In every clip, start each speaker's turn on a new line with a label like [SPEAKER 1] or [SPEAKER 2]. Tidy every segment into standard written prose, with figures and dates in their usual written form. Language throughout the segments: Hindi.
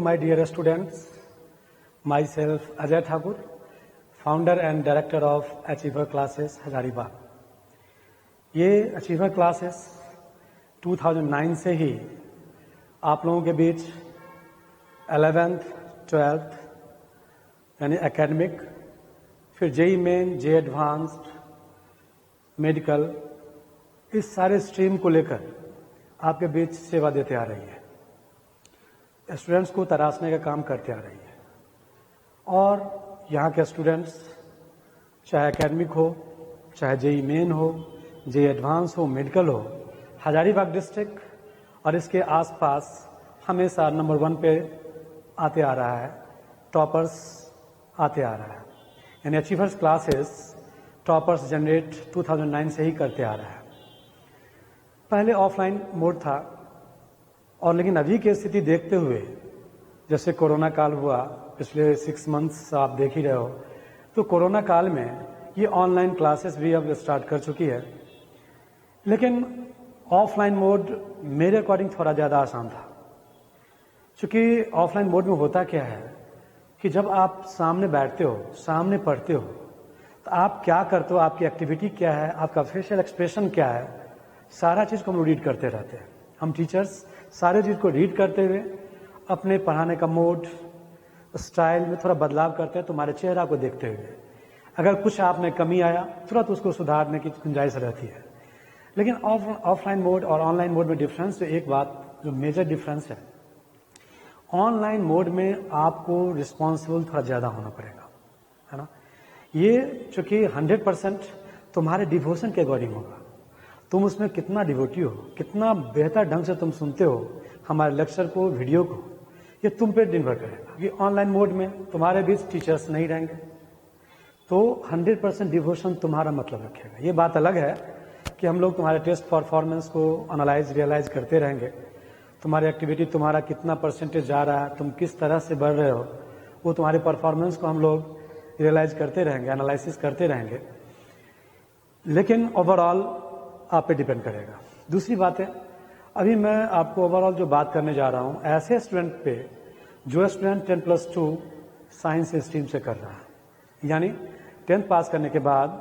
[SPEAKER 1] my dear students. Myself Ajay Thakur, founder and director of Achiever Classes Hazaribagh. ये अचीवर क्लासेस 2009 से ही आप लोगों के बीच 11th, 12th यानी एकेडमिक, फिर जेई मेन, जे एडवांस्ड, मेडिकल, इस सारे स्ट्रीम को लेकर आपके बीच सेवा देते आ रही है, स्टूडेंट्स को तराशने का काम करते आ रही है। और यहाँ के स्टूडेंट्स चाहे एकेडमिक हो, चाहे जेई मेन हो, जे एडवांस हो, मेडिकल हो, हजारीबाग डिस्ट्रिक्ट और इसके आसपास हमेशा नंबर 1 पे आते आ रहा है, टॉपर्स आते आ रहा है। यानी अचीवर्स क्लासेस टॉपर्स जनरेट 2009 से ही करते आ रहा है। पहले ऑफलाइन मोड था, और लेकिन अभी की स्थिति देखते हुए, जैसे कोरोना काल हुआ, पिछले 6 मंथ्स आप देख ही रहे हो, तो कोरोना काल में ये ऑनलाइन क्लासेस भी अब स्टार्ट कर चुकी है। लेकिन ऑफलाइन मोड मेरे अकॉर्डिंग थोड़ा ज़्यादा आसान था, क्योंकि ऑफलाइन मोड में होता क्या है कि जब आप सामने बैठते हो, सामने पढ़ते हो, तो आप क्या करते हो, आपकी एक्टिविटी क्या है, आपका फेशियल एक्सप्रेशन क्या है, सारा चीज़ को हम रीड करते रहते हैं। हम टीचर्स सारे चीज़ को रीड करते हुए अपने पढ़ाने का मोड, स्टाइल में थोड़ा बदलाव करते हैं, तुम्हारे चेहरा को देखते हुए। अगर कुछ आप में कमी आया, तुरंत उसको सुधारने की गुंजाइश रहती है। लेकिन ऑफलाइन मोड और ऑनलाइन मोड में डिफरेंस, तो एक बात जो मेजर डिफरेंस है, ऑनलाइन मोड में आपको रिस्पॉन्सिबल थोड़ा ज़्यादा होना पड़ेगा, है ना। ये चूंकि 100% तुम्हारे डिवोशन के अकॉर्डिंग होगा, तुम उसमें कितना डिवोटी हो, कितना बेहतर ढंग से तुम सुनते हो हमारे लेक्चर को, वीडियो को, ये तुम पे निर्भर करेगा। कि ऑनलाइन मोड में तुम्हारे बीच टीचर्स नहीं रहेंगे, तो 100% डिवोशन तुम्हारा मतलब रखेगा। ये बात अलग है कि हम लोग तुम्हारे टेस्ट परफॉर्मेंस को एनालाइज रियलाइज करते रहेंगे, तुम्हारी एक्टिविटी, तुम्हारा कितना परसेंटेज जा रहा है, तुम किस तरह से बढ़ रहे हो, वो तुम्हारे परफॉर्मेंस को हम लोग रियलाइज करते रहेंगे, एनालिसिस करते रहेंगे। लेकिन ओवरऑल आप पे डिपेंड करेगा। दूसरी बात है, अभी मैं आपको ओवरऑल जो बात करने जा रहा हूँ, ऐसे स्टूडेंट पे जो स्टूडेंट 10+2 साइंस स्ट्रीम से कर रहा है, यानी 10th पास करने के बाद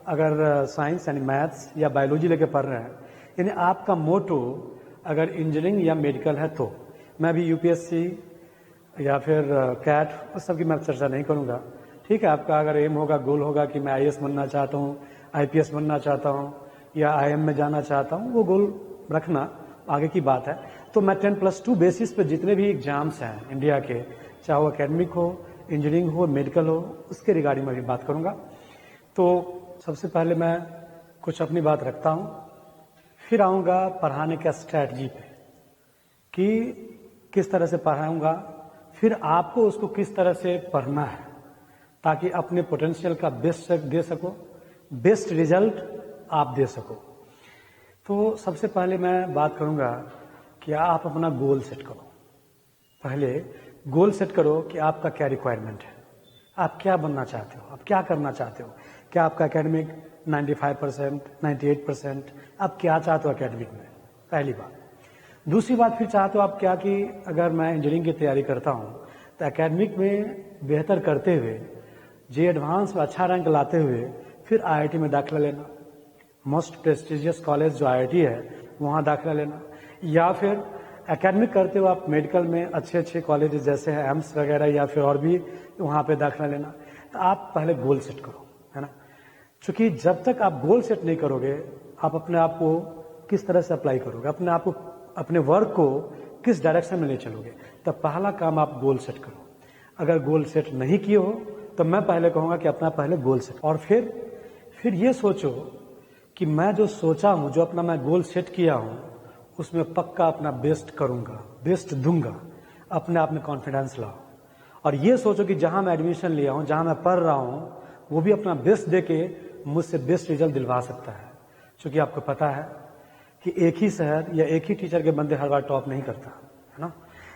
[SPEAKER 1] अगर साइंस यानी मैथ्स या बायोलॉजी लेके पढ़ रहे हैं, यानी आपका मोटो अगर इंजीनियरिंग या मेडिकल है, तो मैं भी यूपीएससी या फिर कैट, उस सब की मैं चर्चा नहीं करूँगा। ठीक है, आपका अगर एम होगा, गोल होगा कि मैं आईएएस बनना चाहता हूँ, आईपीएस बनना चाहता हूँ, या आईएम में जाना चाहता हूँ, वो गोल रखना आगे की बात है। तो मैं 10+2 बेसिस पे जितने भी एग्जाम्स हैं इंडिया के, चाहे वो एकेडमिक हो, इंजीनियरिंग हो, मेडिकल हो, उसके रिगार्डिंग में भी बात करूँगा। तो सबसे पहले मैं कुछ अपनी बात रखता हूँ, फिर आऊँगा पढ़ाने का स्ट्रैटेजी पे कि किस तरह से पढ़ाऊँगा, फिर आपको उसको किस तरह से पढ़ना है ताकि अपने पोटेंशियल का बेस्ट दे सको, बेस्ट रिजल्ट आप दे सको। तो सबसे पहले मैं बात करूंगा कि आप अपना गोल सेट करो। पहले गोल सेट करो कि आपका क्या रिक्वायरमेंट है, आप क्या बनना चाहते हो, आप क्या करना चाहते हो। क्या आपका एकेडमिक 95%, 98%, आप क्या चाहते हो एकेडमिक में, पहली बात। दूसरी बात, फिर चाहते हो आप क्या कि अगर मैं इंजीनियरिंग की तैयारी करता हूँ तो एकेडमिक में बेहतर करते हुए, जे एडवांस में अच्छा रैंक लाते हुए, फिर आईआईटी में दाखिला लेना, मोस्ट प्रेस्टिजियस कॉलेज जो आईआईटी है वहाँ दाखिला लेना, या फिर एकेडमिक करते हो आप मेडिकल में अच्छे अच्छे कॉलेज जैसे हैं एम्स वगैरह, या फिर और भी वहाँ पे दाखिला लेना। तो आप पहले गोल सेट करो, है ना। क्योंकि जब तक आप गोल सेट नहीं करोगे, आप अपने आप को किस तरह से अप्लाई करोगे, अपने आप को, अपने वर्क को किस डायरेक्शन में ले चलोगे। तब पहला काम आप गोल सेट करो। अगर गोल सेट नहीं किए हो तो मैं पहले कहूँगा कि अपना पहले गोल सेट, और फिर ये सोचो कि मैं जो सोचा हूँ, जो अपना मैं गोल सेट किया हूँ, उसमें पक्का अपना बेस्ट करूँगा, बेस्ट दूंगा। अपने आप में कॉन्फिडेंस लाओ, और ये सोचो कि जहाँ मैं एडमिशन लिया हूँ, जहाँ मैं पढ़ रहा हूँ, वो भी अपना बेस्ट दे के मुझसे बेस्ट रिजल्ट दिलवा सकता है। क्योंकि आपको पता है कि एक ही शहर या एक ही टीचर के बंदे हर बार टॉप नहीं करता, है ना।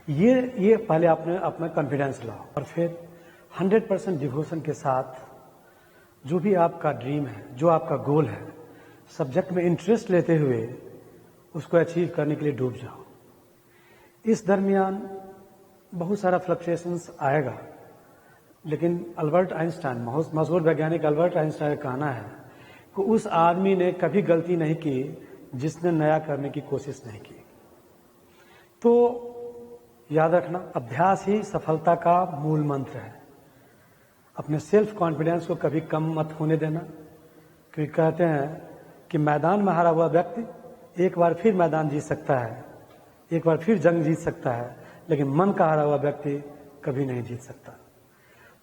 [SPEAKER 1] ये पहले आपने अपना कॉन्फिडेंस लाओ, और फिर 100% डिवोशन के साथ जो भी आपका ड्रीम है, जो आपका गोल है, सब्जेक्ट में इंटरेस्ट लेते हुए उसको अचीव करने के लिए डूब जाओ। इस दरमियान बहुत सारा फ्लक्चुएशंस आएगा, लेकिन अल्बर्ट आइंस्टाइन, मशहूर वैज्ञानिक अल्बर्ट आइंस्टाइन का कहना है कि उस आदमी ने कभी गलती नहीं की जिसने नया करने की कोशिश नहीं की। तो याद रखना, अभ्यास ही सफलता का मूल मंत्र है। अपने सेल्फ कॉन्फिडेंस को कभी कम मत होने देना, क्योंकि कहते हैं कि मैदान में हारा हुआ व्यक्ति एक बार फिर मैदान जीत सकता है, एक बार फिर जंग जीत सकता है, लेकिन मन का हारा हुआ व्यक्ति कभी नहीं जीत सकता।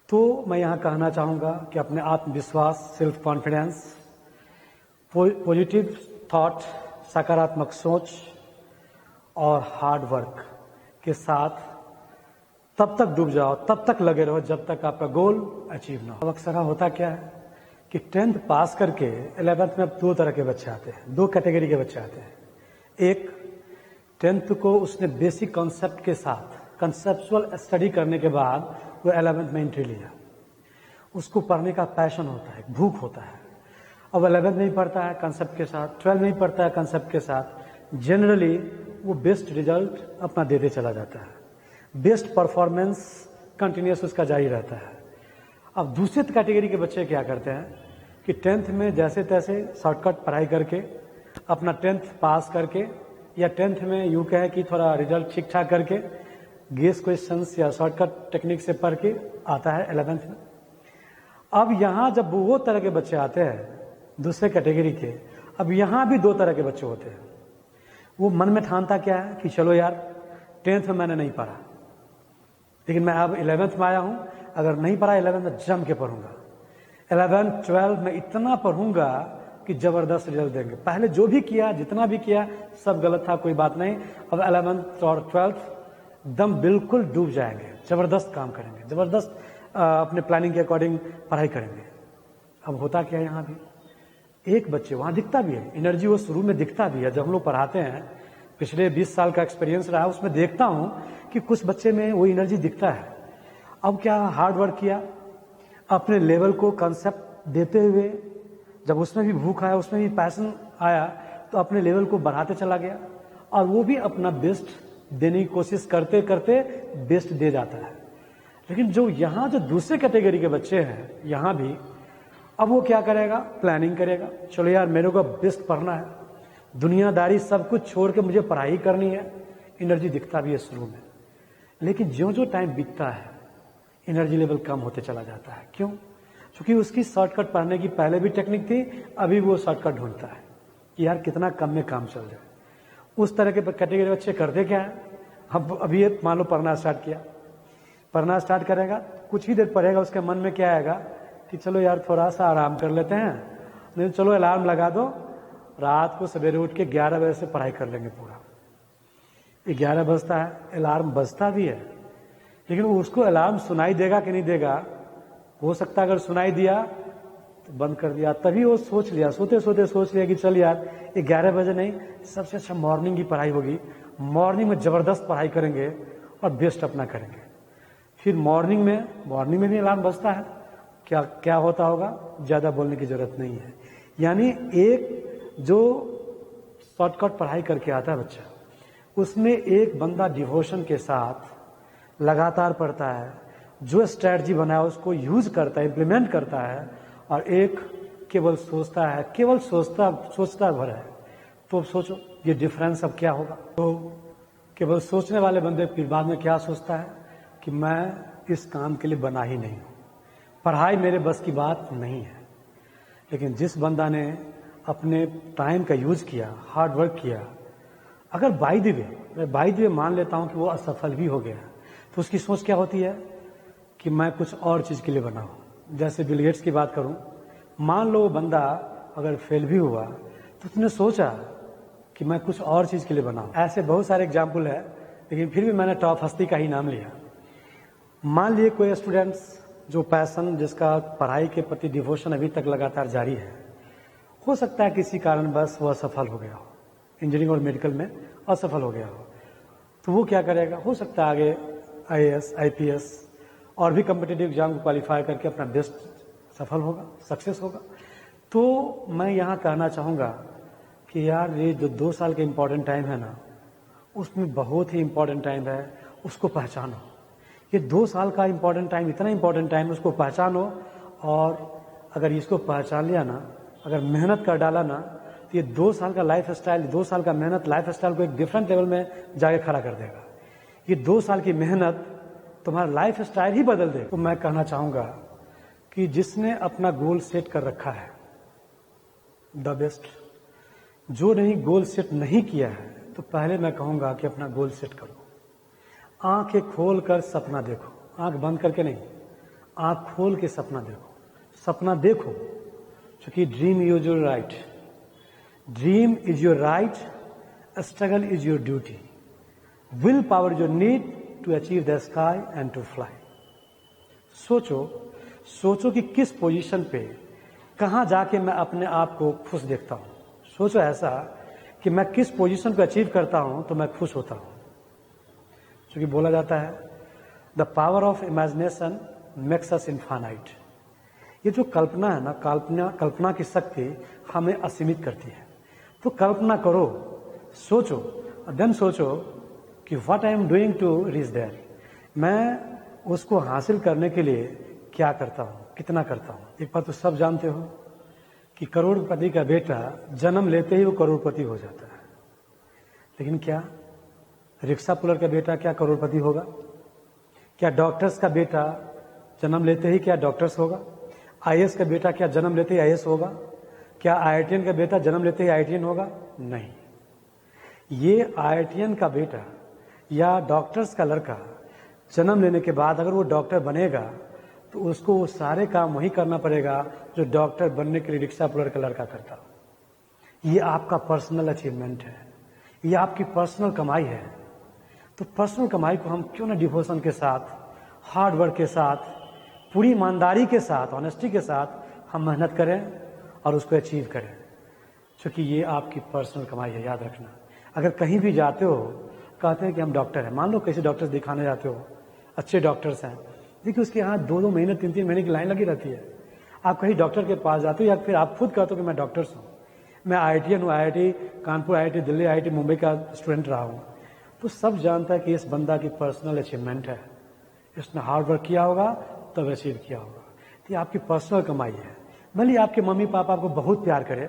[SPEAKER 1] तो मैं यहाँ कहना चाहूँगा कि अपने आत्मविश्वास, सेल्फ कॉन्फिडेंस, पॉजिटिव थॉट, सकारात्मक सोच और हार्ड वर्क के साथ तब तक डूब जाओ, तब तक लगे रहो जब तक आपका गोल अचीव ना हो। अब अक्सर होता क्या है कि 10th पास करके 11th में अब दो तरह के बच्चे आते हैं, दो कैटेगरी के बच्चे आते हैं। एक 10th को उसने बेसिक कॉन्सेप्ट के साथ कंसेप्चुअल स्टडी करने के बाद वो 11th में एंट्री लिया, उसको पढ़ने का पैशन होता है, भूख होता है। अब 11th नहीं पढ़ता है कंसेप्ट के साथ, 12th नहीं पढ़ता है कंसेप्ट के साथ, जनरली वो बेस्ट रिजल्ट अपना देते चला जाता है, बेस्ट परफॉर्मेंस कंटिन्यूस उसका जारी रहता है। अब दूसरे कैटेगरी के बच्चे क्या करते हैं कि 10th में जैसे तैसे शॉर्टकट पढ़ाई करके अपना 10th पास करके, या 10th में यूं कहें कि थोड़ा रिजल्ट ठीक ठाक करके गेस क्वेश्चंस या शॉर्टकट टेक्निक से पढ़ के आता है 11th में। अब यहाँ जब वो तरह के बच्चे आते हैं दूसरे कैटेगरी के, अब यहाँ भी दो तरह के बच्चे होते हैं। वो मन में ठानता क्या है कि चलो यार 10th में मैंने नहीं पढ़ा, लेकिन मैं अब 11th में आया हूं, अगर नहीं पढ़ा 11th में जम के पढ़ूंगा, 11th 12th में इतना पढ़ूंगा कि जबरदस्त रिजल्ट देंगे। पहले जो भी किया, जितना भी किया, सब गलत था, कोई बात नहीं। अब 11th और 12th दम बिल्कुल डूब जाएंगे, जबरदस्त काम करेंगे, जबरदस्त अपने प्लानिंग के अकॉर्डिंग पढ़ाई करेंगे। अब होता क्या है, यहाँ भी एक बच्चे वहां दिखता भी है, एनर्जी वो शुरू में दिखता भी है। जब हम लोग पढ़ाते हैं, पिछले 20 साल का एक्सपीरियंस रहा, उसमें देखता हूं कि कुछ बच्चे में वो एनर्जी दिखता है। अब क्या हार्ड वर्क किया, अपने लेवल को कंसेप्ट देते हुए, जब उसमें भी भूख आया, उसमें भी पैशन आया, तो अपने लेवल को बढ़ाते चला गया और वो भी अपना बेस्ट देने की कोशिश करते करते बेस्ट दे जाता है। लेकिन जो यहाँ जो दूसरे कैटेगरी के बच्चे हैं, यहाँ भी अब वो क्या करेगा, प्लानिंग करेगा, चलो यार मेरे को बेस्ट पढ़ना है, दुनियादारी सब कुछ छोड़ के मुझे पढ़ाई करनी है। एनर्जी दिखता भी है शुरू में, लेकिन ज्यों ज्यों टाइम बीतता है एनर्जी लेवल कम होते चला जाता है। क्यों? क्योंकि उसकी शॉर्टकट पढ़ने की पहले भी टेक्निक थी, अभी वो शॉर्टकट ढूंढता है कि यार कितना कम में काम चल जाए। उस तरह के कैटेगरी बच्चे करते क्या है, अब अभी ये मान लो पढ़ना स्टार्ट किया, पढ़ना स्टार्ट करेगा, कुछ ही देर पढ़ेगा, उसके मन में क्या आएगा कि चलो यार थोड़ा सा आराम कर लेते हैं, नहीं चलो अलार्म लगा दो, रात को सवेरे उठ के 11 बजे से पढ़ाई कर लेंगे पूरा। 11 बजता है, अलार्म बजता भी है, लेकिन उसको अलार्म सुनाई देगा कि नहीं देगा, हो सकता है अगर सुनाई दिया तो बंद कर दिया, तभी वो सोच लिया, सोते सोते सोच लिया कि चल यार 11 बजे नहीं, सबसे अच्छा मॉर्निंग की पढ़ाई होगी, मॉर्निंग में जबरदस्त पढ़ाई करेंगे और बेस्ट अपना करेंगे। फिर मॉर्निंग में भी अलार्म बजता है, क्या क्या होता होगा, ज्यादा बोलने की जरूरत नहीं है। यानी एक जो शॉर्टकट पढ़ाई करके आता है बच्चा, उसमें एक बंदा डिवोशन के साथ लगातार पढ़ता है, जो स्ट्रैटेजी बनाया उसको यूज करता है, इंप्लीमेंट करता है, और एक केवल सोचता है, केवल सोचता भर है। तो सोचो ये डिफरेंस अब क्या होगा। तो केवल सोचने वाले बंदे फिर बाद में क्या सोचता है कि मैं इस काम के लिए बना ही नहीं हूं, पढ़ाई मेरे बस की बात नहीं है। लेकिन जिस बंदा ने अपने टाइम का यूज किया, हार्ड वर्क किया, अगर बाय द वे मान लेता हूं कि वो असफल भी हो गया, तो उसकी सोच क्या होती है कि मैं कुछ और चीज के लिए बना हूं। जैसे बिल गेट्स की बात करूं, मान लो वो बंदा अगर फेल भी हुआ तो उसने सोचा कि मैं कुछ और चीज के लिए बना हूं। ऐसे बहुत सारे एग्जाम्पल है, लेकिन फिर भी मैंने टॉप हस्ती का ही नाम लिया। मान लिए कोई स्टूडेंट्स जो पैशन, जिसका पढ़ाई के प्रति डिवोशन अभी तक लगातार जारी है, हो सकता है किसी कारणवश वो असफल हो गया हो, इंजीनियरिंग और मेडिकल में असफल हो गया हो, तो वो क्या करेगा, हो सकता है आगे IAS, IPS और भी कॉम्पिटिटिव एग्जाम को क्वालिफाई करके अपना बेस्ट सफल होगा, सक्सेस होगा। तो मैं यहाँ कहना चाहूँगा कि यार ये जो 2 साल का इम्पोर्टेंट टाइम है ना, उसमें बहुत ही इम्पोर्टेंट टाइम है, उसको पहचानो। ये 2 साल का इंपॉर्टेंट टाइम, इतना इंपॉर्टेंट टाइम, उसको पहचानो। और अगर इसको पहचान लिया ना, अगर मेहनत कर डाला ना, तो ये 2 साल का लाइफ स्टाइल, 2 साल का मेहनत लाइफ स्टाइल को एक डिफरेंट लेवल में जाके खड़ा कर देगा। ये 2 साल की मेहनत तुम्हारा लाइफ स्टाइल ही बदल देगा। तो मैं कहना चाहूंगा कि जिसने अपना गोल सेट कर रखा है, द बेस्ट। जो नहीं गोल सेट नहीं किया है, तो पहले मैं कहूंगा कि अपना गोल सेट करो। आंखें खोल कर सपना देखो, आंख बंद करके नहीं, आंख खोल के सपना देखो। सपना देखो, क्योंकि dream is your right, dream is your right, struggle is your duty, will power your need to achieve the sky and to fly. सोचो, सोचो कि किस पोजीशन पे, कहां जाके मैं अपने आप को खुश देखता हूं। सोचो ऐसा कि मैं किस पोजीशन को अचीव करता हूं तो मैं खुश होता हूं। क्योंकि बोला जाता है the power of imagination makes us infinite. ये जो कल्पना है ना, कल्पना की शक्ति हमें असीमित करती है। तो कल्पना करो, सोचो, और देन सोचो कि what I am doing to reach there. मैं उसको हासिल करने के लिए क्या करता हूं, कितना करता हूं। एक बात तो सब जानते हो कि करोड़पति का बेटा जन्म लेते ही वो करोड़पति हो जाता है। लेकिन क्या रिक्शा पुलर का बेटा क्या करोड़पति होगा? क्या डॉक्टर्स का बेटा जन्म लेते ही क्या डॉक्टर्स होगा? आईएएस का बेटा क्या जन्म लेते ही आईएएस होगा? क्या आईआईटीएन का बेटा जन्म लेते ही आईआईटीएन होगा? नहीं। ये आईआईटीएन का बेटा या डॉक्टर्स का लड़का जन्म लेने के बाद अगर वो डॉक्टर बनेगा तो उसको वो सारे काम वही करना पड़ेगा जो डॉक्टर बनने के लिए रिक्शा पुलर का लड़का करता। ये आपका पर्सनल अचीवमेंट है, ये आपकी पर्सनल कमाई है। तो पर्सनल कमाई को हम क्यों ना डिवोशन के साथ, हार्ड वर्क के साथ, पूरी ईमानदारी के साथ, ऑनेस्टी के साथ हम मेहनत करें और उसको अचीव करें, क्योंकि ये आपकी पर्सनल कमाई है। याद रखना, अगर कहीं भी जाते हो, कहते हैं कि हम डॉक्टर हैं, मान लो किसी डॉक्टर दिखाने जाते हो, अच्छे डॉक्टर्स हैं, देखिए उसके यहाँ 2-2 महीने 3-3 महीने की लाइन लगी रहती है। आप कहीं डॉक्टर के पास जाते हो या फिर आप खुद कहते हो कि मैं डॉक्टर्स हूँ, मैं आईआईटीएन हूँ, IIT Kanpur, IIT Delhi, IIT Mumbai का स्टूडेंट रहा हूँ, तो सब जानता है कि इस बंदा की पर्सनल अचीवमेंट है, इसने हार्ड वर्क किया होगा तब अचीव किया होगा। तो ये आपकी पर्सनल कमाई है। भले आपके मम्मी पापा आपको बहुत प्यार करे,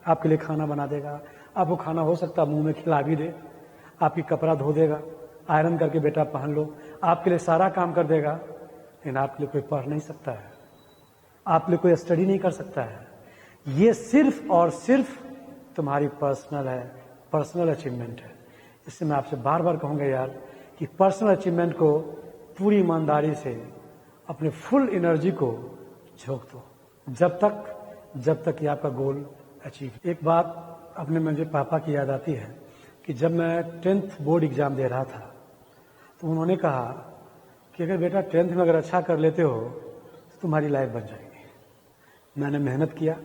[SPEAKER 1] आपके लिए खाना बना देगा, आपको खाना हो सकता है मुंह में खिला भी दे, आपकी कपड़ा धो देगा, आयरन करके बेटा पहन लो, आपके लिए सारा काम कर देगा, लेकिन आपके लिए कोई पढ़ नहीं सकता है, आपके लिए कोई स्टडी नहीं कर सकता है। ये सिर्फ और सिर्फ तुम्हारी पर्सनल है, पर्सनल अचीवमेंट है। इससे मैं आपसे बार बार कहूंगा यार कि पर्सनल अचीवमेंट को पूरी ईमानदारी से, अपने फुल एनर्जी को झोंक दो, जब तक ये आपका गोल अचीव। एक बात अपने मुझे पापा की याद आती है कि जब मैं 10th बोर्ड एग्जाम दे रहा था तो उन्होंने कहा कि अगर बेटा 10th में अगर अच्छा कर लेते हो तो तुम्हारी लाइफ बन जाएगी। मैंने मेहनत किया,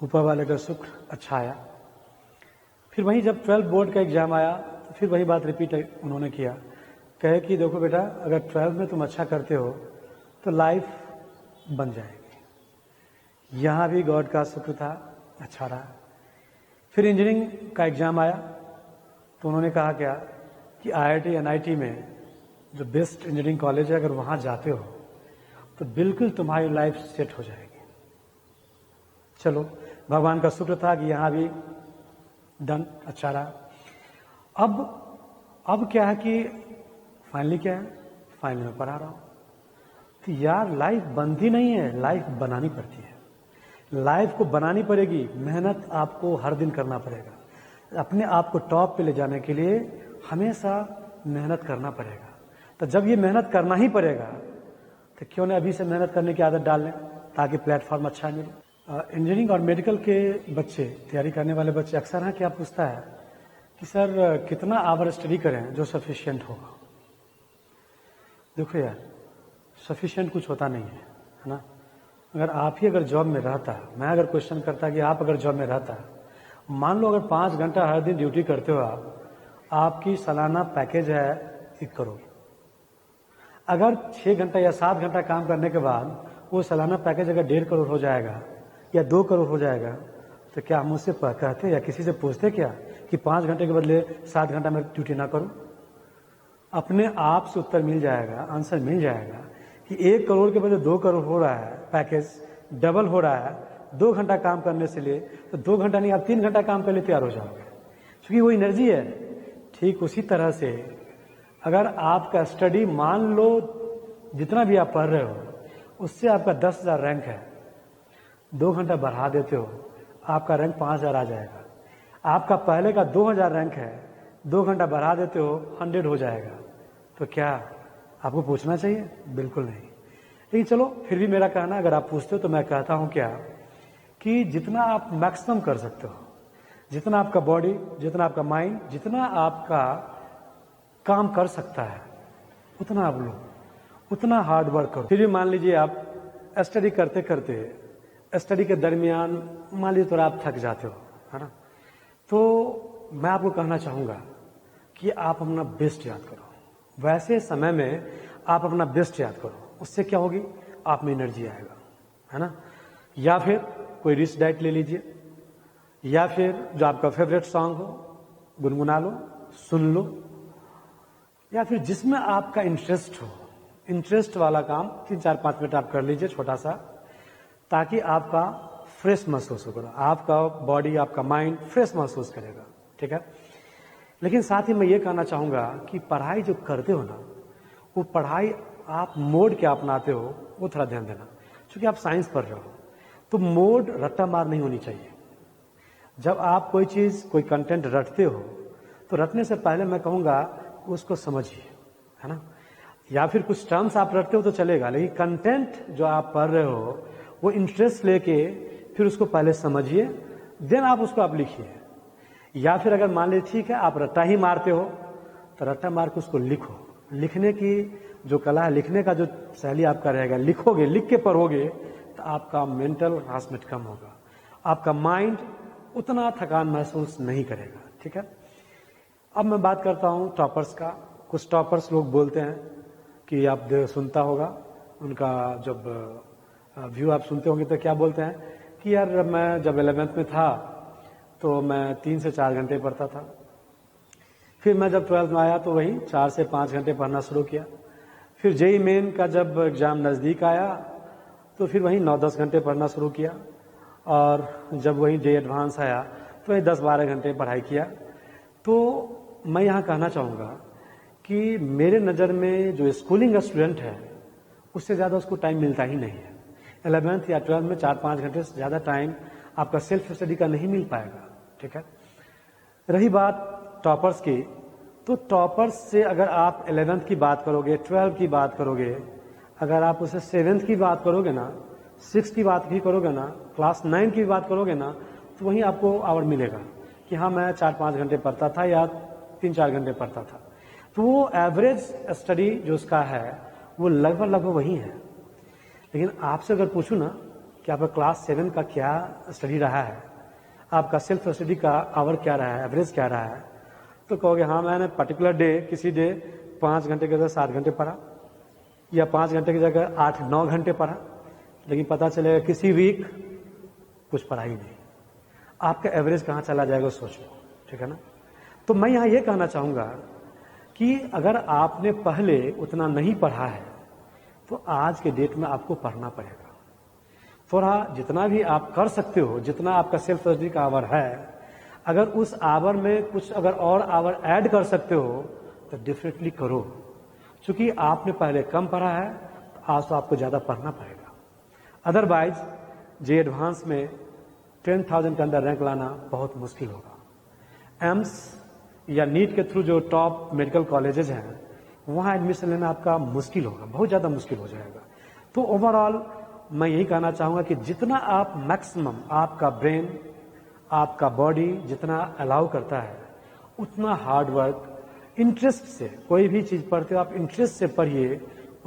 [SPEAKER 1] ऊपर वाले का शुक्र, अच्छा आया। फिर वहीं जब 12th बोर्ड का एग्जाम आया तो फिर वही बात रिपीट उन्होंने किया, कहे कि देखो बेटा अगर 12th में तुम अच्छा करते हो तो लाइफ बन जाएगी। यहाँ भी गॉड का शुक्र था, अच्छा रहा। फिर इंजीनियरिंग का एग्जाम आया तो उन्होंने कहा क्या कि आईआईटी एनआईटी में जो बेस्ट इंजीनियरिंग कॉलेज है, अगर वहां जाते हो तो बिल्कुल तुम्हारी लाइफ सेट हो जाएगी। चलो भगवान का शुक्र था कि यहां भी डन, अच्छा रहा। अब क्या है कि फाइनली क्या है, फाइनली मैं पढ़ा रहा हूं। तो यार लाइफ बनती नहीं है, लाइफ बनानी पड़ती है। लाइफ को बनानी पड़ेगी, मेहनत आपको हर दिन करना पड़ेगा। अपने आप को टॉप पे ले जाने के लिए हमेशा मेहनत करना पड़ेगा। तो जब ये मेहनत करना ही पड़ेगा तो क्यों ना अभी से मेहनत करने की आदत डाल लें ताकि प्लेटफॉर्म अच्छा मिले। इंजीनियरिंग और मेडिकल के बच्चे, तैयारी करने वाले बच्चे अक्सर हैं क्या पूछता है कि सर कितना आवर स्टडी करें जो सफिशिएंट होगा। देखो यार, सफिशिएंट कुछ होता नहीं है ना। अगर जॉब में रहता, मैं अगर क्वेश्चन करता कि आप अगर जॉब में रहता, मान लो अगर 5 घंटा हर दिन ड्यूटी करते हो आपकी सालाना पैकेज है 1 करोड़। अगर 6 घंटा या 7 घंटा काम करने के बाद वो सालाना पैकेज अगर 1.5 करोड़ हो जाएगा या 2 करोड़ हो जाएगा तो क्या हम उससे कहते या किसी से पूछते क्या कि 5 घंटे के बदले 7 घंटा में ड्यूटी ना करूं? अपने आप से उत्तर मिल जाएगा, आंसर मिल जाएगा कि 1 करोड़ के बजाय 2 करोड़ हो रहा है, पैकेज डबल हो रहा है 2 घंटा काम करने से लिए, तो 2 घंटा नहीं आप 3 घंटा काम करने तैयार हो जाओगे, क्योंकि वो एनर्जी है। ठीक उसी तरह से अगर आपका स्टडी मान लो जितना भी आप पढ़ रहे हो उससे आपका 10,000 रैंक है, 2 घंटा बढ़ा देते हो आपका रैंक 5,000 आ जाएगा। आपका पहले का 2,000 रैंक है, 2 घंटा बढ़ा देते हो 100 हो जाएगा। तो क्या आपको पूछना चाहिए? बिल्कुल नहीं। लेकिन चलो फिर भी मेरा कहना, अगर आप पूछते हो तो मैं कहता हूं क्या कि जितना आप मैक्सिमम कर सकते हो, जितना आपका बॉडी, जितना आपका माइंड, जितना आपका काम कर सकता है उतना आप लो, उतना हार्ड वर्क करो। फिर भी मान लीजिए आप स्टडी करते करते स्टडी के दरमियान मान लीजिए थोड़ा आप थक जाते हो, है ना, तो मैं आपको कहना चाहूंगा कि आप अपना बेस्ट याद करो। वैसे समय में आप अपना बेस्ट याद करो, उससे क्या होगी, आप में एनर्जी आएगा, है ना। या फिर कोई रिच डाइट ले लीजिए, या फिर जो आपका फेवरेट सॉन्ग हो गुनगुना लो, सुन लो, या फिर जिसमें आपका इंटरेस्ट हो, इंटरेस्ट वाला काम 3-4-5 मिनट आप कर लीजिए छोटा सा, ताकि आपका फ्रेश महसूस होगा, आपका बॉडी, आपका माइंड फ्रेश महसूस करेगा, ठीक है। लेकिन साथ ही मैं ये कहना चाहूंगा कि पढ़ाई जो करते हो ना, वो पढ़ाई आप मोड क्या अपनाते हो वो थोड़ा ध्यान देना। क्योंकि आप साइंस पढ़ रहे हो तो मोड रट्टा मार नहीं होनी चाहिए। जब आप कोई चीज, कोई कंटेंट रटते हो तो रटने से पहले मैं कहूंगा उसको समझिए, है ना। या फिर कुछ टर्म्स आप रटते हो तो चलेगा, लेकिन कंटेंट जो आप पढ़ रहे हो वो इंटरेस्ट लेके फिर उसको पहले समझिए, देन आप उसको आप लिखिए। या फिर अगर मान लीजिए ठीक है आप रट्टा ही मारते हो तो रट्टा मार के उसको लिखो। लिखने की जो कला है, लिखने का जो शैली आपका रहेगा, लिखोगे, लिख के पढ़ोगे तो आपका मेंटल हरासमेंट कम होगा, आपका माइंड उतना थकान महसूस नहीं करेगा, ठीक है। अब मैं बात करता हूं टॉपर्स का। कुछ टॉपर्स लोग बोलते हैं कि आप सुनता होगा उनका, जब व्यू आप सुनते होंगे तो क्या बोलते हैं कि यार मैं जब 11th में था तो मैं 3 से 4 घंटे पढ़ता था, फिर मैं जब 12th में आया तो वही 4 से 5 घंटे पढ़ना शुरू किया, फिर जेई मेन का जब एग्जाम नज़दीक आया तो फिर वही 9-10 घंटे पढ़ना शुरू किया, और जब वही जेई एडवांस आया तो वही 10-12 घंटे पढ़ाई किया। तो मैं यहाँ कहना चाहूँगा कि मेरे नज़र में जो स्कूलिंग स्टूडेंट है उससे ज़्यादा उसको टाइम मिलता ही नहीं है। 11th या 12th में 4-5 घंटे से ज़्यादा टाइम आपका सेल्फ स्टडी का नहीं मिल पाएगा, ठीक है। रही बात टॉपर्स की, तो टॉपर्स से अगर आप 11th की बात करोगे, 12th की बात करोगे, अगर आप उसे 7th की बात करोगे ना, 6th की बात भी करोगे ना, क्लास 9 की बात करोगे ना, तो वहीं आपको आवर मिलेगा कि हाँ मैं 4-5 घंटे पढ़ता था या 3-4 घंटे पढ़ता था। तो वो एवरेज स्टडी जो उसका है वो लगभग वही है। लेकिन आपसे अगर पूछूं ना कि आपका क्लास 7 का क्या स्टडी रहा है, आपका सेल्फ स्टडी का आवर क्या रहा है, एवरेज क्या रहा है, तो कहोगे हाँ मैंने पर्टिकुलर डे, किसी डे 5 घंटे की जगह 7 घंटे पढ़ा, या 5 घंटे की जगह 8-9 घंटे पढ़ा। लेकिन पता चलेगा किसी वीक कुछ पढ़ा ही नहीं, आपका एवरेज कहाँ चला जाएगा सोच लो, ठीक है ना। तो मैं यहाँ ये कहना चाहूँगा कि अगर आपने पहले उतना नहीं पढ़ा है तो आज के डेट में आपको पढ़ना पड़ेगा। थोड़ा जितना भी आप कर सकते हो, जितना आपका सेल्फ स्टडी का आवर है, अगर उस आवर में कुछ अगर और आवर ऐड कर सकते हो तो डेफिनेटली करो। क्योंकि आपने पहले कम पढ़ा है तो आज तो आपको ज़्यादा पढ़ना पड़ेगा। अदरवाइज जे एडवांस में 10,000 के अंदर रैंक लाना बहुत मुश्किल होगा। एम्स या नीट के थ्रू जो टॉप मेडिकल कॉलेजेस हैं वहाँ एडमिशन लेना आपका मुश्किल होगा, बहुत ज़्यादा मुश्किल हो जाएगा। तो ओवरऑल मैं यही कहना चाहूँगा कि जितना आप मैक्सिमम, आपका ब्रेन, आपका बॉडी जितना अलाउ करता है उतना हार्ड वर्क, इंटरेस्ट से कोई भी चीज़ पढ़ते हो आप इंटरेस्ट से पढ़िए,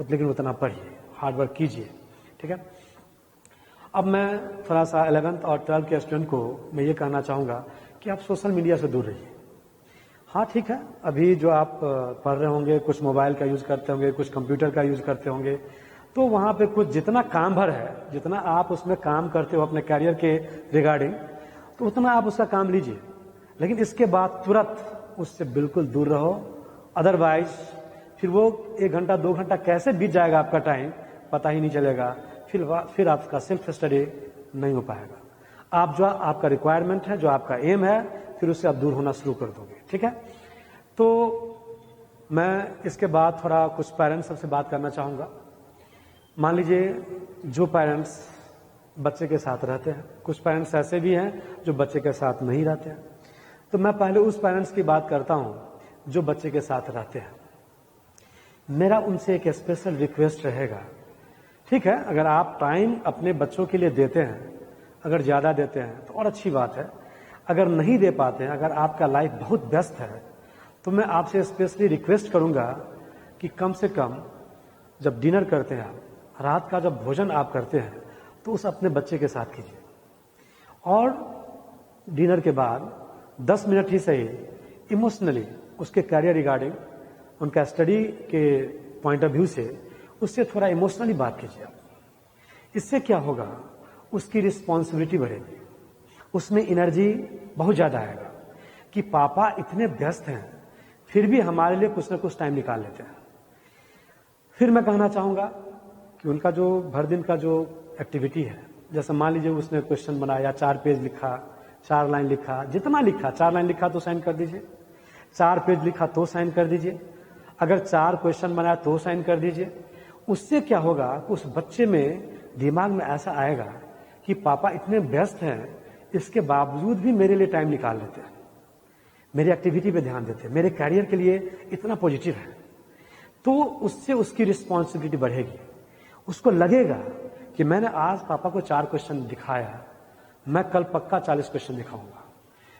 [SPEAKER 1] लेकिन उतना पढ़िए, हार्ड वर्क कीजिए, ठीक है। अब मैं थोड़ा सा 11th और 12th के स्टूडेंट को मैं ये कहना चाहूँगा कि आप सोशल मीडिया से दूर रहिए। हाँ ठीक है, अभी जो आप पढ़ रहे होंगे कुछ मोबाइल का यूज़ करते होंगे, कुछ कंप्यूटर का यूज़ करते होंगे, तो वहाँ पे कुछ जितना काम भर है, जितना आप उसमें काम करते हो अपने कैरियर के रिगार्डिंग, तो उतना आप उसका काम लीजिए। लेकिन इसके बाद तुरंत उससे बिल्कुल दूर रहो, अदरवाइज फिर वो 1 घंटा 2 घंटा कैसे बीत जाएगा आपका टाइम पता ही नहीं चलेगा। फिर आपका सेल्फ स्टडी नहीं हो पाएगा। आप जो आपका रिक्वायरमेंट है, जो आपका एम है, फिर उससे आप दूर होना शुरू कर दोगे। ठीक है, तो मैं इसके बाद थोड़ा कुछ पेरेंट्स सबसे बात करना चाहूँगा। मान लीजिए जो पेरेंट्स बच्चे के साथ रहते हैं, कुछ पेरेंट्स ऐसे भी हैं जो बच्चे के साथ नहीं रहते हैं, तो मैं पहले उस पेरेंट्स की बात करता हूं जो बच्चे के साथ रहते हैं। मेरा उनसे एक स्पेशल रिक्वेस्ट रहेगा, ठीक है, अगर आप टाइम अपने बच्चों के लिए देते हैं, अगर ज़्यादा देते हैं तो और अच्छी बात है। अगर नहीं दे पाते हैं, अगर आपका लाइफ बहुत व्यस्त है, तो मैं आपसे स्पेशली रिक्वेस्ट करूंगा कि कम से कम जब डिनर करते हैं आप, रात का जब भोजन आप करते हैं, तो उस अपने बच्चे के साथ कीजिए। और डिनर के बाद 10 मिनट ही सही इमोशनली उसके करियर रिगार्डिंग, उनका स्टडी के पॉइंट ऑफ व्यू से उससे थोड़ा इमोशनली बात कीजिए आप। इससे क्या होगा, उसकी रिस्पॉन्सिबिलिटी बढ़ेगी, उसमें एनर्जी बहुत ज़्यादा आएगा कि पापा इतने व्यस्त हैं फिर भी हमारे लिए कुछ ना कुछ टाइम निकाल लेते हैं। फिर मैं कहना चाहूँगा कि उनका जो भर दिन का जो एक्टिविटी है, जैसे मान लीजिए उसने क्वेश्चन बनाया, 4 पेज लिखा, 4 लाइन लिखा, जितना लिखा, 4 लाइन लिखा तो साइन कर दीजिए, 4 पेज लिखा तो साइन कर दीजिए, अगर 4 क्वेश्चन बनाया तो साइन कर दीजिए। उससे क्या होगा, उस बच्चे में दिमाग में ऐसा आएगा कि पापा इतने व्यस्त हैं, इसके बावजूद भी मेरे लिए टाइम निकाल लेते हैं, मेरी एक्टिविटी पे ध्यान देते हैं, मेरे कैरियर के लिए इतना पॉजिटिव है। तो उससे उसकी रिस्पॉन्सिबिलिटी बढ़ेगी, उसको लगेगा कि मैंने आज पापा को 4 क्वेश्चन दिखाया, मैं कल पक्का 40 क्वेश्चन दिखाऊंगा,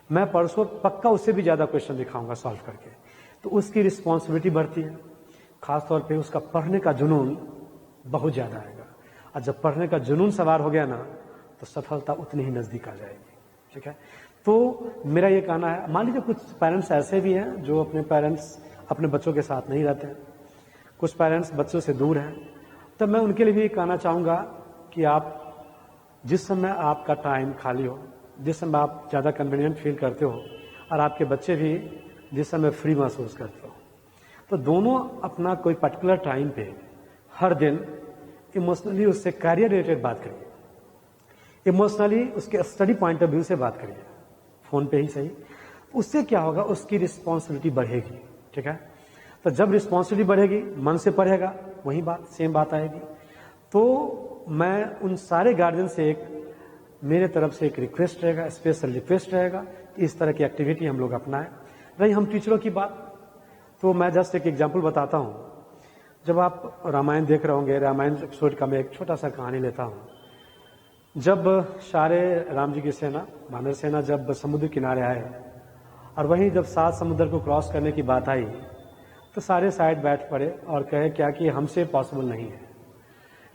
[SPEAKER 1] मैं परसों पक्का उससे भी ज्यादा क्वेश्चन दिखाऊंगा सॉल्व करके। तो उसकी रिस्पॉन्सिबिलिटी बढ़ती है, खासतौर पे उसका पढ़ने का जुनून बहुत ज्यादा आएगा। और जब पढ़ने का जुनून सवार हो गया ना, तो सफलता उतनी ही नजदीक आ जाएगी। ठीक है, तो मेरा ये कहना है, मान लीजिए कुछ पेरेंट्स ऐसे भी हैं जो अपने बच्चों के साथ नहीं रहते हैं, कुछ पेरेंट्स बच्चों से दूर हैं, तो मैं उनके लिए भी कहना चाहूँगा कि आप जिस समय आपका टाइम खाली हो, जिस समय आप ज़्यादा कन्वीनियंट फील करते हो और आपके बच्चे भी जिस समय फ्री महसूस करते हो, तो दोनों अपना कोई पर्टिकुलर टाइम पे हर दिन इमोशनली उससे कैरियर रिलेटेड बात करिए, इमोशनली उसके स्टडी पॉइंट ऑफ व्यू से बात करिए, फोन पे ही सही। उससे क्या होगा, उसकी रिस्पॉन्सिबिलिटी बढ़ेगी। ठीक है, तो जब रिस्पॉन्सिबिलिटी बढ़ेगी, मन से पढ़ेगा, वही बात सेम बात आएगी। तो मैं उन सारे गार्जियन से मेरे तरफ से एक रिक्वेस्ट रहेगा, स्पेशल रिक्वेस्ट रहेगा कि इस तरह की एक्टिविटी हम लोग अपनाएं। रही हम टीचरों की बात, तो मैं जस्ट एक एग्जाम्पल बताता हूँ। जब आप रामायण देख रहे होंगे, रामायण एपिसोड का मैं एक छोटा सा कहानी लेता हूँ। जब सारे राम जी की सेना, वानर सेना जब समुद्र किनारे आए और वहीं जब 7 समुद्र को क्रॉस करने की बात आई, तो सारे साइड बैठ पड़े और कहे क्या कि हमसे पॉसिबल नहीं है।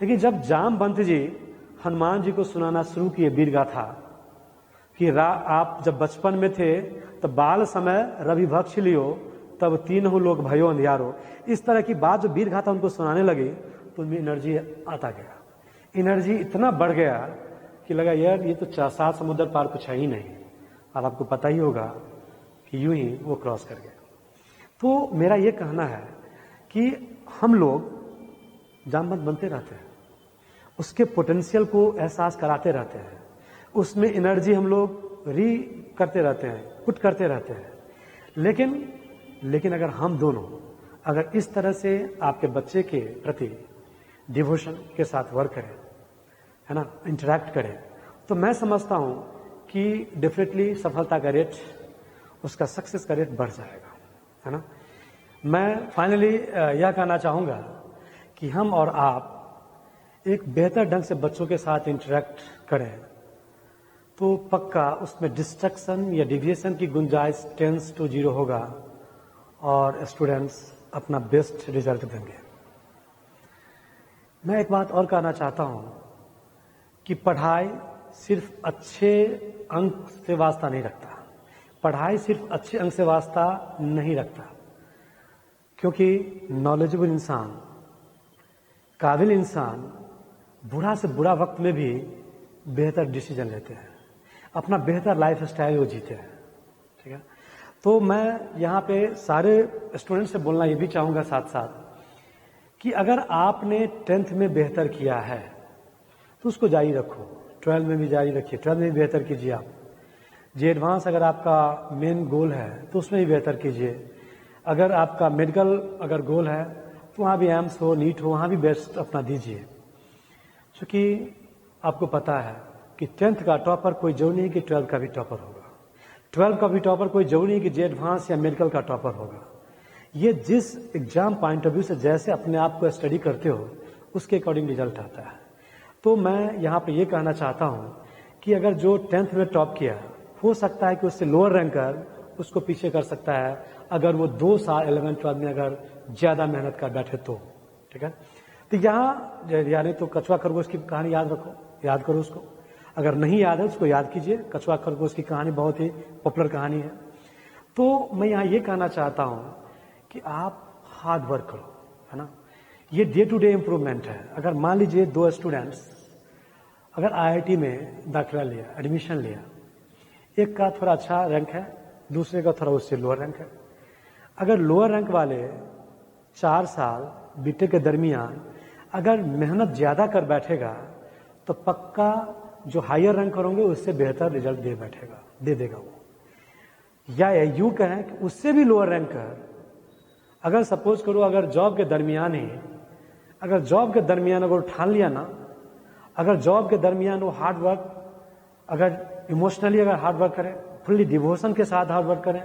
[SPEAKER 1] लेकिन जब जामवंत जी हनुमान जी को सुनाना शुरू किए वीर गाथा कि आप जब बचपन में थे तो बाल समय रवि भक्ष लियो, तब 3 लोग भयो अंधियारो, इस तरह की बात जो वीर गाथा उनको सुनाने लगी, तो उनमें एनर्जी आता गया, एनर्जी इतना बढ़ गया कि लगा यार ये तो 7 समुद्र पार कुछ है ही नहीं। और आपको पता ही होगा कि यूं ही वो क्रॉस कर गया। तो मेरा ये कहना है कि हम लोग जामवंत बनते रहते हैं, उसके पोटेंशियल को एहसास कराते रहते हैं, उसमें एनर्जी हम लोग करते रहते हैं, पुट करते रहते हैं। लेकिन अगर हम दोनों अगर इस तरह से आपके बच्चे के प्रति डिवोशन के साथ वर्क करें, है ना, इंटरैक्ट करें, तो मैं समझता हूं कि डेफिनेटली सफलता का रेट, उसका सक्सेस का रेट बढ़ जाएगा, है ना। मैं फाइनली यह कहना चाहूंगा कि हम और आप एक बेहतर ढंग से बच्चों के साथ इंटरैक्ट करें, तो पक्का उसमें डिस्ट्रक्शन या डिविएशन की गुंजाइश 10 to 0 होगा और स्टूडेंट्स अपना बेस्ट रिजल्ट देंगे। मैं एक बात और कहना चाहता हूं कि पढ़ाई सिर्फ अच्छे अंक से वास्ता नहीं रखता, पढ़ाई सिर्फ अच्छे अंक से वास्ता नहीं रखता, क्योंकि नॉलेजेबल इंसान, काबिल इंसान बुरा से बुरा वक्त में भी बेहतर डिसीजन लेते हैं, अपना बेहतर लाइफ स्टाइल वो जीते हैं। ठीक है, तो मैं यहाँ पे सारे स्टूडेंट से बोलना ये भी चाहूँगा साथ साथ कि अगर आपने 10th में बेहतर किया है तो उसको जारी रखो, 12 में भी जारी रखिए, 12 में भी बेहतर कीजिए आप। जे एडवांस अगर आपका मेन गोल है तो उसमें भी बेहतर कीजिए। अगर आपका मेडिकल अगर गोल है तो वहाँ भी एम्स हो, नीट हो, वहाँ भी बेस्ट अपना दीजिए। क्योंकि आपको पता है कि 10th का टॉपर कोई जरूरी नहीं कि 12th का भी टॉपर होगा, 12th का भी टॉपर कोई जरूरी नहीं कि जे एडवांस या मेडिकल का टॉपर होगा। ये जिस एग्जाम पॉइंट ऑफ व्यू से जैसे अपने आप को स्टडी करते हो उसके अकॉर्डिंग रिजल्ट आता है। तो मैं यहाँ पे ये कहना चाहता हूँ कि अगर जो 10th में टॉप किया हो सकता है कि उससे लोअर रैंकर उसको पीछे कर सकता है अगर वो 2 साल 11th 12th में अगर ज्यादा मेहनत कर बैठे तो। ठीक है, तो यहाँ यानी तो कछुआ खरगोश की कहानी याद रखो, याद करो उसको। अगर नहीं याद है उसको याद कीजिए। कछुआ खरगोश की कहानी बहुत ही पॉपुलर कहानी है। तो मैं यहाँ ये कहना चाहता हूँ कि आप हार्ड वर्क करो, है ना। ये डे टू डे इम्प्रूवमेंट है। अगर मान लीजिए 2 स्टूडेंट्स अगर IIT में दाखिला लिया, एडमिशन लिया, एक का थोड़ा अच्छा रैंक है, दूसरे का थोड़ा उससे लोअर रैंक है। अगर लोअर रैंक वाले 4 साल बीटेक के दरमियान अगर मेहनत ज्यादा कर बैठेगा तो पक्का जो हायर रैंक होंगे उससे बेहतर रिजल्ट दे देगा वो। या यूं कहें कि उससे भी लोअर रैंक कर अगर सपोज करो अगर जॉब के दरमियान अगर ठान लिया ना, अगर जॉब के दरमियान वो हार्ड वर्क अगर इमोशनली अगर हार्ड वर्क करें, फुल्ली डिवोशन के साथ हार्ड वर्क करें,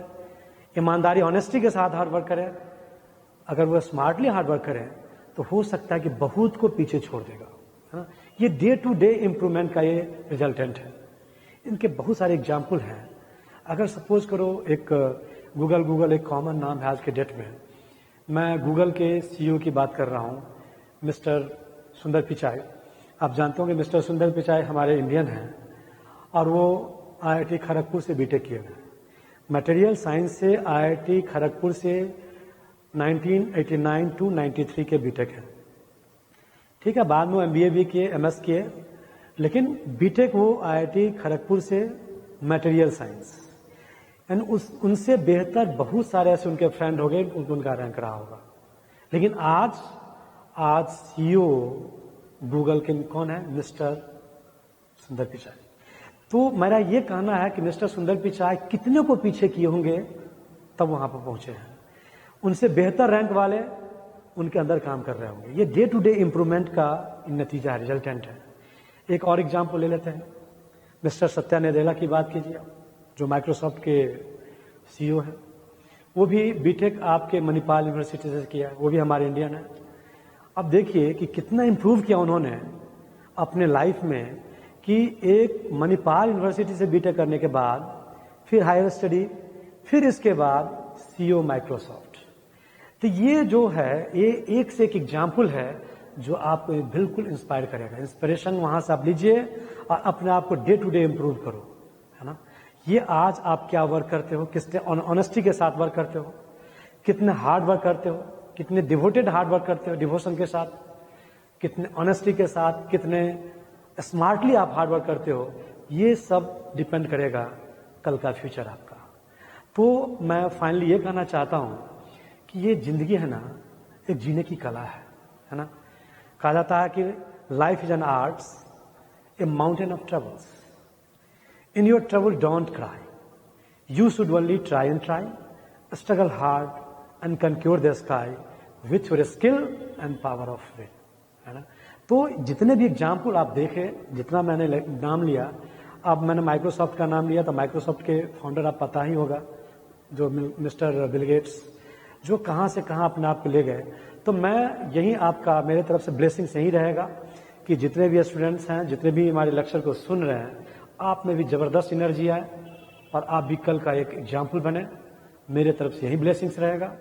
[SPEAKER 1] ईमानदारी ऑनेस्टी के साथ हार्ड वर्क करें, अगर वो स्मार्टली हार्ड वर्क करें तो हो सकता है कि बहुत को पीछे छोड़ देगा, है ना। ये डे टू डे इम्प्रूवमेंट का ये रिजल्टेंट है। इनके बहुत सारे एग्जाम्पल हैं। अगर सपोज करो एक गूगल एक कॉमन नाम है आज के डेट में। मैं गूगल के CEO की बात कर रहा हूं, मिस्टर सुंदर पिचाई। आप जानते होंगे मिस्टर सुंदर पिचाई हमारे इंडियन हैं और वो IIT खड़गपुर से बीटेक किए हुए। मटेरियल साइंस से IIT खड़गपुर से 1989 to 93 के बीटेक है। ठीक है, बाद में MBA भी किए, MS किए, लेकिन बीटेक वो IIT खड़गपुर से मटेरियल साइंस। एंड उनसे बेहतर बहुत सारे ऐसे उनके फ्रेंड हो गए, उनका रैंक रहा होगा। लेकिन आज CEO गूगल के कौन है? मिस्टर सुंदर पिचाई। तो मेरा ये कहना है कि मिस्टर सुंदर पिचाई कितने को पीछे किए होंगे तब वहां पर पहुंचे हैं। उनसे बेहतर रैंक वाले उनके अंदर काम कर रहे होंगे। ये डे टू डे इंप्रूवमेंट का नतीजा है, रिजल्टेंट है। एक और एग्जाम्पल ले लेते हैं, मिस्टर सत्या नडेला की बात कीजिए, जो माइक्रोसॉफ्ट के CEO हैं। वो भी बीटेक आपके मणिपाल यूनिवर्सिटी से किया, वो भी हमारे इंडियन है। अब देखिए कि कितना इंप्रूव किया उन्होंने अपने लाइफ में कि एक मणिपाल यूनिवर्सिटी से बीटेक करने के बाद फिर हायर स्टडी, फिर इसके बाद CEO माइक्रोसॉफ्ट। तो ये जो है ये एक से एक एग्जाम्पल है जो आपको बिल्कुल इंस्पायर करेगा। इंस्पिरेशन वहां से आप लीजिए और अपने आप को डे टू डे इंप्रूव करो, है ना। ये आज आप क्या वर्क करते हो, कितने ऑनेस्टी के साथ वर्क करते हो, कितने हार्ड वर्क करते हो, कितने डिवोटेड हार्ड वर्क करते हो डिवोशन के साथ, कितने ऑनेस्टी के साथ, कितने स्मार्टली आप हार्ड वर्क करते हो, ये सब डिपेंड करेगा कल का फ्यूचर आपका। तो मैं फाइनली ये कहना चाहता हूं कि ये जिंदगी है ना, एक जीने की कला है ना। कहा जाता है कि life is an arts, A mountain of troubles. In your trouble don't cry, you should only try and try, struggle hard and conquer the sky with your skill and power of will, है ना। तो जितने भी एग्जाम्पल आप देखे, जितना मैंने नाम लिया, अब मैंने माइक्रोसॉफ्ट का नाम लिया तो माइक्रोसॉफ्ट के फाउंडर आप पता ही होगा, जो मिस्टर बिल गेट्स, जो कहां से कहां अपने आप को ले गए। तो मैं यही आपका मेरे तरफ से ब्लेसिंग्स यही रहेगा कि जितने भी स्टूडेंट्स हैं, जितने भी हमारे लेक्चर को सुन रहे हैं, आप में भी जबरदस्त एनर्जी आए और आप भी कल का एक एग्जाम्पल बने। मेरे तरफ से यही ब्लेसिंग्स रहेगा।